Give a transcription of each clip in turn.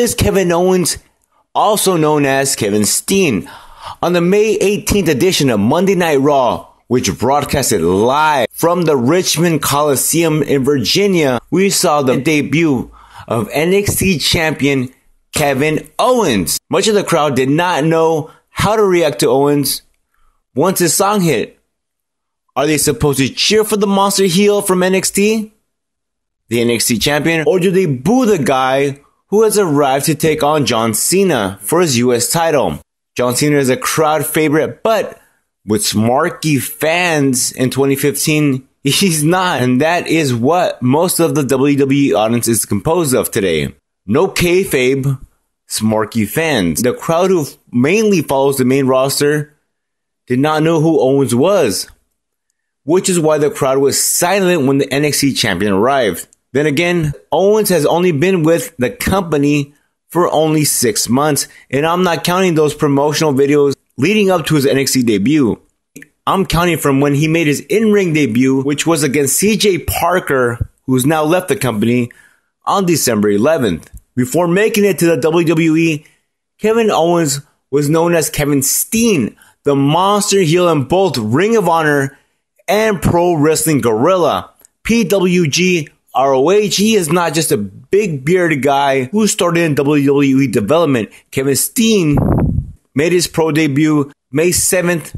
is Kevin Owens, also known as Kevin Steen. On the May 18th edition of Monday Night Raw, which broadcasted live from the Richmond Coliseum in Virginia, we saw the debut of NXT champion Kevin Owens. Much of the crowd did not know how to react to Owens once his song hit. Are they supposed to cheer for the monster heel from NXT, the NXT champion, or do they boo the guy who has arrived to take on John Cena for his US title? John Cena is a crowd favorite, but with smarky fans in 2015, he's not. And that is what most of the WWE audience is composed of today. No kayfabe, smarky fans. The crowd who mainly follows the main roster did not know who Owens was, which is why the crowd was silent when the NXT champion arrived. Then again, Owens has only been with the company for only 6 months, and I'm not counting those promotional videos leading up to his NXT debut. I'm counting from when he made his in-ring debut, which was against CJ Parker, who's now left the company, on December 11th. Before making it to the WWE, Kevin Owens was known as Kevin Steen, the monster heel in both Ring of Honor and Pro Wrestling Guerrilla, PWG, ROH. He is not just a big bearded guy who started in WWE development. Kevin Steen made his pro debut May 7th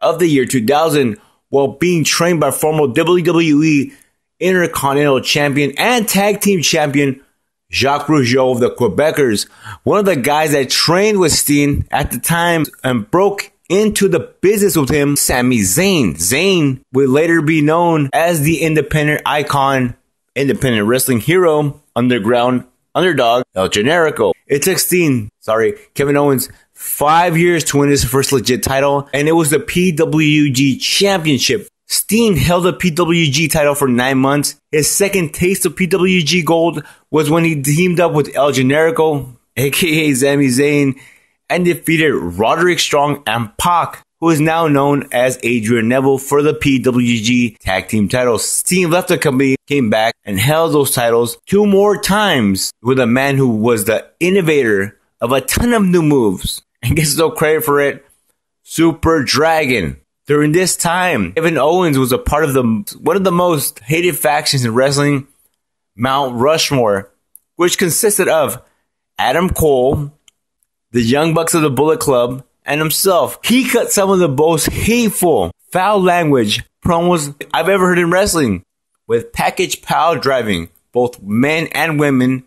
of the year 2000 while being trained by former WWE Intercontinental Champion and Tag Team Champion Jacques Rougeau of the Quebecers. One of the guys that trained with Steen at the time and broke into the business with him, Sami Zayn. Zayn would later be known as the independent icon, independent wrestling hero, underground underdog, El Generico. It took Kevin Owens 5 years to win his first legit title, and it was the PWG Championship. Steen held the PWG title for 9 months. His second taste of PWG gold was when he teamed up with El Generico, aka Sami Zayn, and defeated Roderick Strong and Pac, who is now known as Adrian Neville, for the PWG Tag Team titles. Steen left the company, came back, and held those titles 2 more times with a man who was the innovator of a ton of new moves and gets no credit for it, Super Dragon. During this time, Kevin Owens was a part of one of the most hated factions in wrestling, Mount Rushmore, which consisted of Adam Cole, the Young Bucks of the Bullet Club, and himself. He cut some of the most hateful, foul language promos I've ever heard in wrestling, with package pile driving both men and women,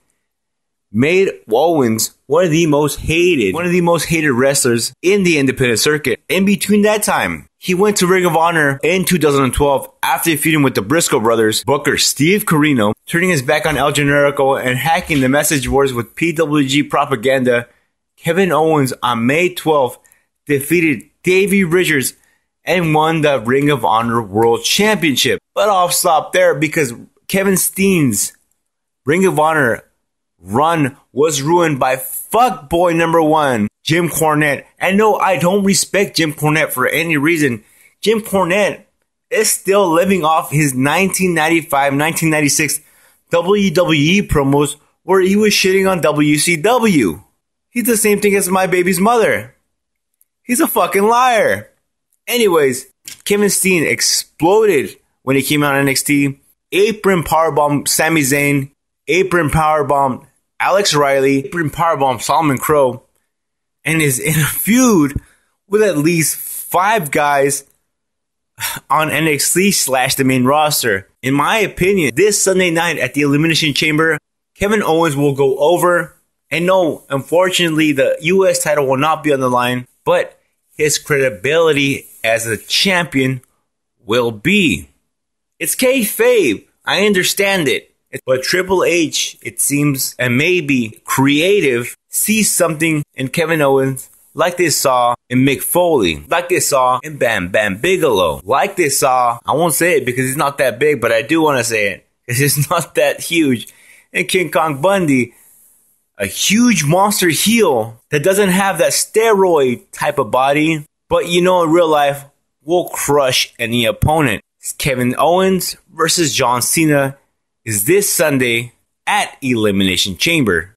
made Owens one of the most hated wrestlers in the independent circuit. In between that time, he went to Ring of Honor in 2012 after defeating with the Briscoe brothers, Booker Steve Corino, turning his back on El Generico and hacking the message boards with PWG propaganda. Kevin Owens on May 12th defeated Davey Richards and won the Ring of Honor World Championship. But I'll stop there because Kevin Steen's Ring of Honor run was ruined by fuckboy number 1, Jim Cornette. And no, I don't respect Jim Cornette for any reason. Jim Cornette is still living off his 1995-1996 WWE promos where he was shitting on WCW. He's the same thing as my baby's mother. He's a fucking liar. Anyways, Kevin Steen exploded when he came out on NXT. Apron powerbomb Sami Zayn. Apron powerbomb Alex Riley. Apron powerbomb Solomon Crowe. And is in a feud with at least 5 guys on NXT / the main roster. In my opinion, this Sunday night at the Elimination Chamber, Kevin Owens will go over. And no, unfortunately, the US title will not be on the line, but his credibility as a champion will be. It's kayfabe. I understand it. But Triple H, it seems, and maybe creative, sees something in Kevin Owens like they saw in Mick Foley, like they saw in Bam Bam Bigelow, like they saw, I won't say it because he's not that big, but I do want to say it because he's not that huge, in King Kong Bundy, a huge monster heel that doesn't have that steroid type of body, but you know in real life will crush any opponent. Kevin Owens versus John Cena is this Sunday at Elimination Chamber.